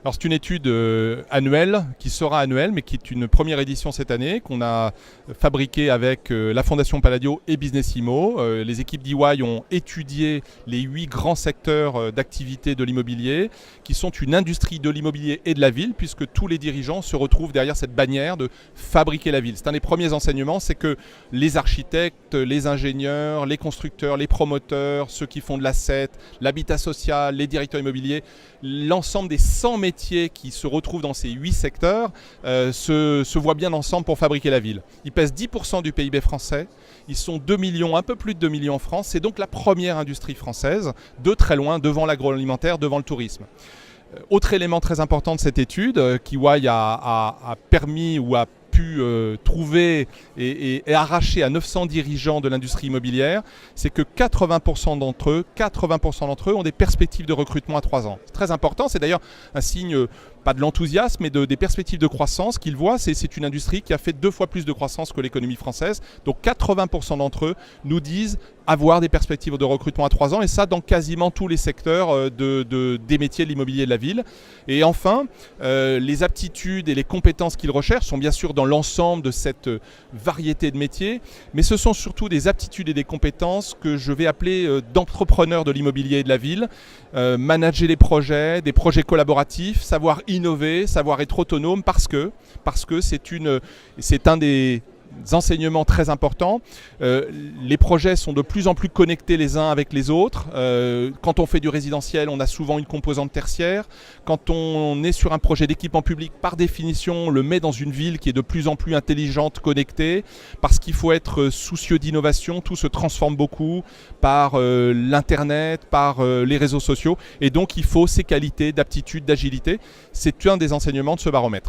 Alors c'est une étude annuelle, qui sera annuelle, mais qui est une première édition cette année, qu'on a fabriquée avec la Fondation Palladio et Business Immo. Les équipes d'EY ont étudié les 8 grands secteurs d'activité de l'immobilier, qui sont une industrie de l'immobilier et de la ville, puisque tous les dirigeants se retrouvent derrière cette bannière de fabriquer la ville. C'est un des premiers enseignements, c'est que les architectes, les ingénieurs, les constructeurs, les promoteurs, ceux qui font de l'asset, l'habitat social, les directeurs immobiliers, l'ensemble des 100 métiers qui se retrouvent dans ces 8 secteurs se voient bien ensemble pour fabriquer la ville. Ils pèsent 10% du PIB français, ils sont 2 millions, un peu plus de 2 millions en France, c'est donc la première industrie française, de très loin, devant l'agroalimentaire, devant le tourisme. Autre élément très important de cette étude, qu'EY a permis ou a pu trouver et arracher à 900 dirigeants de l'industrie immobilière, c'est que 80% d'entre eux ont des perspectives de recrutement à 3 ans. C'est très important, c'est d'ailleurs un signe, pas de l'enthousiasme, mais des perspectives de croissance qu'ils voient. C'est une industrie qui a fait 2 fois plus de croissance que l'économie française. Donc 80% d'entre eux nous disent avoir des perspectives de recrutement à 3 ans, et ça dans quasiment tous les secteurs des métiers de l'immobilier de la ville. Et enfin, les aptitudes et les compétences qu'ils recherchent sont bien sûr dans l'ensemble de cette variété de métiers, mais ce sont surtout des aptitudes et des compétences que je vais appeler d'entrepreneurs de l'immobilier et de la ville. Manager des projets collaboratifs, savoir innover, savoir être autonome, parce que c'est un des enseignements très importants. Les projets sont de plus en plus connectés les uns avec les autres. Quand on fait du résidentiel, on a souvent une composante tertiaire. Quand on est sur un projet d'équipement public, par définition, on le met dans une ville qui est de plus en plus intelligente, connectée, parce qu'il faut être soucieux d'innovation. Tout se transforme beaucoup par l'Internet, par les réseaux sociaux. Et donc, il faut ces qualités d'aptitude, d'agilité. C'est un des enseignements de ce baromètre.